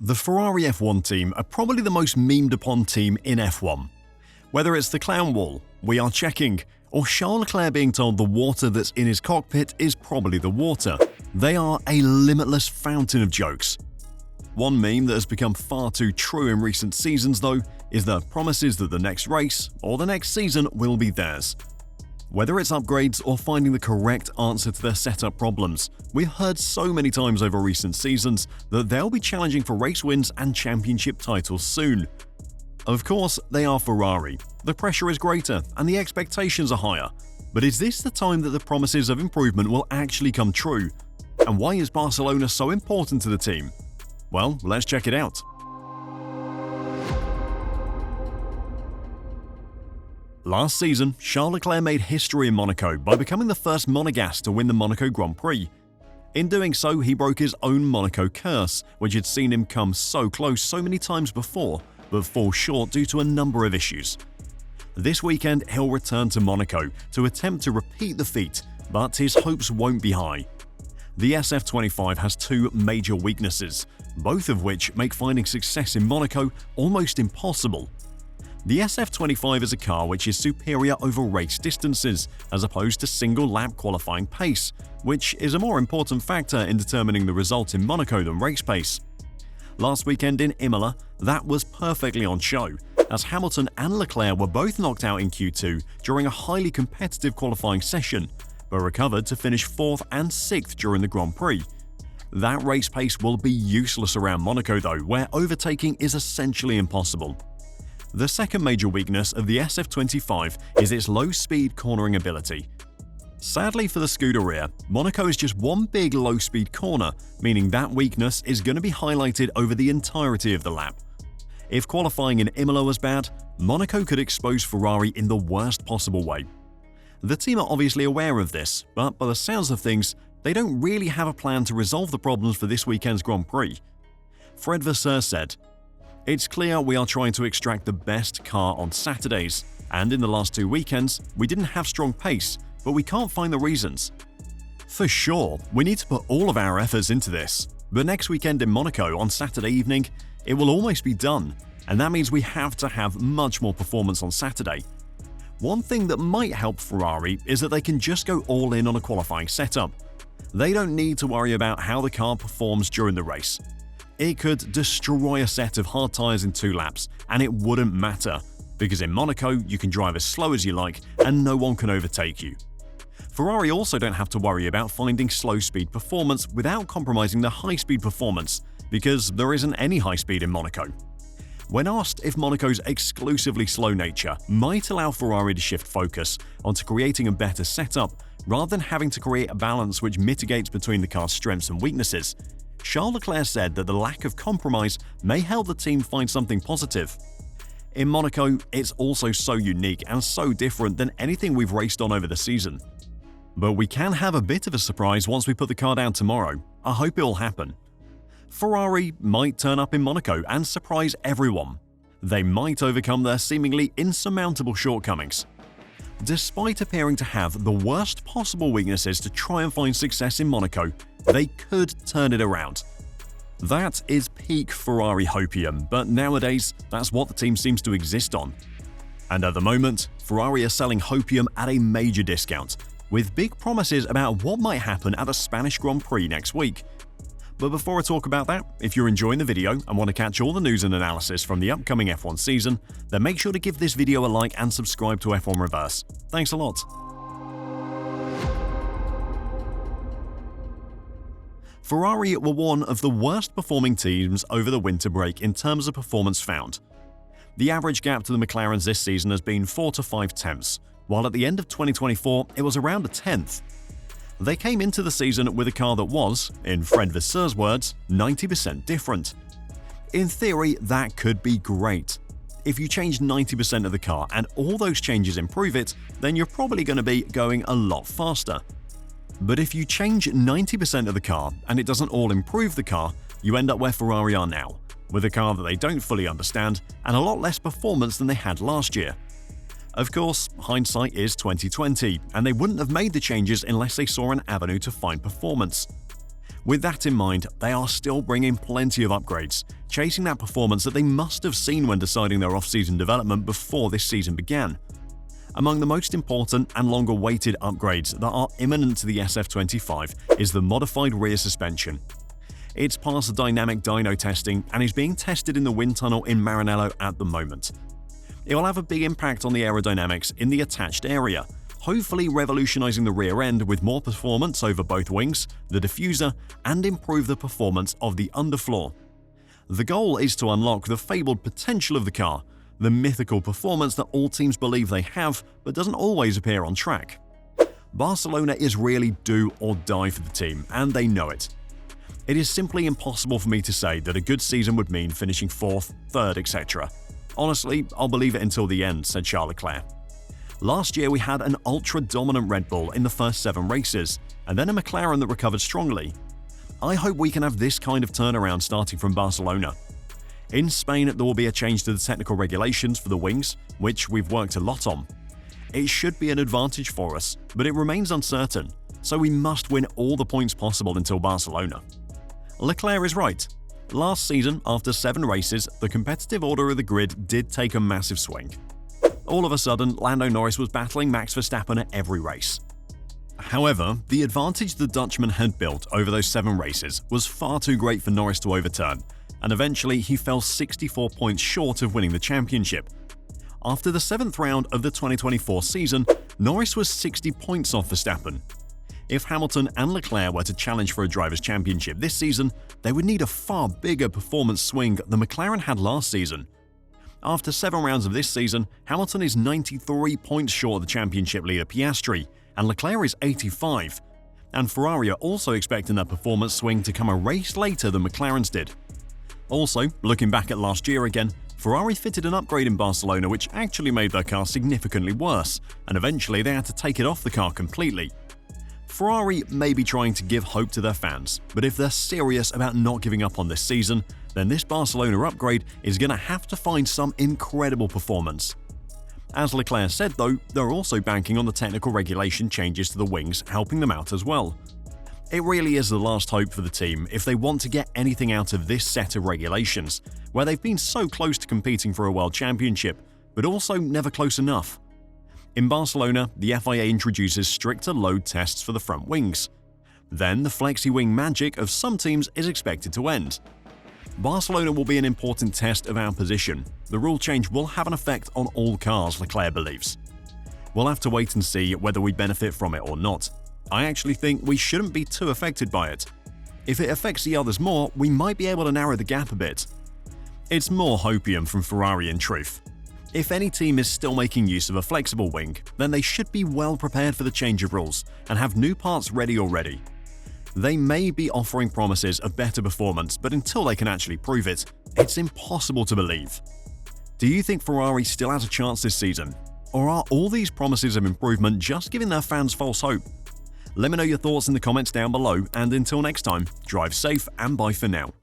The Ferrari F1 team are probably the most memed upon team in F1. Whether it's the clown wall, we are checking, or Charles Leclerc being told the water that's in his cockpit is probably the water, they are a limitless fountain of jokes. One meme that has become far too true in recent seasons, though, is the promises that the next race or the next season will be theirs. Whether it's upgrades or finding the correct answer to their setup problems, we've heard so many times over recent seasons that they'll be challenging for race wins and championship titles soon. Of course, they are Ferrari. The pressure is greater and the expectations are higher. But is this the time that the promises of improvement will actually come true? And why is Barcelona so important to the team? Well, let's check it out. Last season, Charles Leclerc made history in Monaco by becoming the first Monegasque to win the Monaco Grand Prix. In doing so, he broke his own Monaco curse, which had seen him come so close so many times before, but fall short due to a number of issues. This weekend, he'll return to Monaco to attempt to repeat the feat, but his hopes won't be high. The SF25 has two major weaknesses, both of which make finding success in Monaco almost impossible. The SF25 is a car which is superior over race distances, as opposed to single-lap qualifying pace, which is a more important factor in determining the result in Monaco than race pace. Last weekend in Imola, that was perfectly on show, as Hamilton and Leclerc were both knocked out in Q2 during a highly competitive qualifying session, but recovered to finish 4th and 6th during the Grand Prix. That race pace will be useless around Monaco though, where overtaking is essentially impossible. The second major weakness of the SF25 is its low-speed cornering ability. Sadly for the Scuderia, Monaco is just one big low-speed corner, meaning that weakness is going to be highlighted over the entirety of the lap. If qualifying in Imola was bad, Monaco could expose Ferrari in the worst possible way. The team are obviously aware of this, but by the sounds of things, they don't really have a plan to resolve the problems for this weekend's Grand Prix. Fred Vasseur said, "It's clear we are trying to extract the best car on Saturdays, and in the last 2 weekends, we didn't have strong pace, but we can't find the reasons. For sure, we need to put all of our efforts into this, but next weekend in Monaco on Saturday evening, it will almost be done, and that means we have to have much more performance on Saturday. One thing that might help Ferrari is that they can just go all in on a qualifying setup. They don't need to worry about how the car performs during the race. It could destroy a set of hard tyres in 2 laps, and it wouldn't matter, because in Monaco you can drive as slow as you like and no one can overtake you. Ferrari also don't have to worry about finding slow-speed performance without compromising the high-speed performance, because there isn't any high speed in Monaco." When asked if Monaco's exclusively slow nature might allow Ferrari to shift focus onto creating a better setup rather than having to create a balance which mitigates between the car's strengths and weaknesses, Charles Leclerc said that the lack of compromise may help the team find something positive. "In Monaco, it's also so unique and so different than anything we've raced on over the season. But we can have a bit of a surprise once we put the car down tomorrow. I hope it'll happen." Ferrari might turn up in Monaco and surprise everyone. They might overcome their seemingly insurmountable shortcomings. Despite appearing to have the worst possible weaknesses to try and find success in Monaco, they could turn it around. That is peak Ferrari hopium, but nowadays, that's what the team seems to exist on. And at the moment, Ferrari are selling hopium at a major discount, with big promises about what might happen at the Spanish Grand Prix next week. But before I talk about that, if you're enjoying the video and want to catch all the news and analysis from the upcoming F1 season, then make sure to give this video a like and subscribe to F1 Reverse. Thanks a lot. Ferrari were one of the worst performing teams over the winter break in terms of performance found. The average gap to the McLarens this season has been 4 to 5 tenths, while at the end of 2024 it was around a tenth. They came into the season with a car that was, in Fred Vasseur's words, 90% different. In theory, that could be great. If you change 90% of the car and all those changes improve it, then you're probably going to be going a lot faster. But if you change 90% of the car and it doesn't all improve the car, you end up where Ferrari are now, with a car that they don't fully understand and a lot less performance than they had last year. Of course, hindsight is 2020, and they wouldn't have made the changes unless they saw an avenue to find performance. With that in mind, they are still bringing plenty of upgrades, chasing that performance that they must have seen when deciding their off-season development before this season began. Among the most important and longer-awaited upgrades that are imminent to the SF25 is the modified rear suspension. It's passed the dynamic dyno testing and is being tested in the wind tunnel in Maranello at the moment. It will have a big impact on the aerodynamics in the attached area, hopefully revolutionizing the rear end with more performance over both wings, the diffuser, and improve the performance of the underfloor. The goal is to unlock the fabled potential of the car, the mythical performance that all teams believe they have but doesn't always appear on track. Barcelona is really do or die for the team, and they know it. It is simply impossible for me to say that a good season would mean finishing 4th, 3rd, etc. Honestly, I'll believe it until the end, said Charles Leclerc. Last year we had an ultra-dominant Red Bull in the first 7 races, and then a McLaren that recovered strongly. I hope we can have this kind of turnaround starting from Barcelona. In Spain, there will be a change to the technical regulations for the wings, which we've worked a lot on. It should be an advantage for us, but it remains uncertain, so we must win all the points possible until Barcelona. Leclerc is right. Last season, after 7 races, the competitive order of the grid did take a massive swing. All of a sudden, Lando Norris was battling Max Verstappen at every race. However, the advantage the Dutchman had built over those 7 races was far too great for Norris to overturn, and eventually he fell 64 points short of winning the championship. After the 7th round of the 2024 season, Norris was 60 points off Verstappen. If Hamilton and Leclerc were to challenge for a Drivers' Championship this season, they would need a far bigger performance swing than McLaren had last season. After 7 rounds of this season, Hamilton is 93 points short of the championship leader Piastri, and Leclerc is 85. And Ferrari are also expecting their performance swing to come a race later than McLaren's did. Also, looking back at last year again, Ferrari fitted an upgrade in Barcelona which actually made their car significantly worse, and eventually they had to take it off the car completely. Ferrari may be trying to give hope to their fans, but if they're serious about not giving up on this season, then this Barcelona upgrade is going to have to find some incredible performance. As Leclerc said though, they're also banking on the technical regulation changes to the wings helping them out as well. It really is the last hope for the team if they want to get anything out of this set of regulations, where they've been so close to competing for a world championship, but also never close enough. In Barcelona, the FIA introduces stricter load tests for the front wings. Then the flexi-wing magic of some teams is expected to end. Barcelona will be an important test of our position. The rule change will have an effect on all cars, Leclerc believes. We'll have to wait and see whether we benefit from it or not. I actually think we shouldn't be too affected by it. If it affects the others more, we might be able to narrow the gap a bit. It's more hopium from Ferrari in truth. If any team is still making use of a flexible wing, then they should be well prepared for the change of rules and have new parts ready already. They may be offering promises of better performance, but until they can actually prove it, it's impossible to believe. Do you think Ferrari still has a chance this season? Or are all these promises of improvement just giving their fans false hope? Let me know your thoughts in the comments down below, and until next time, drive safe and bye for now.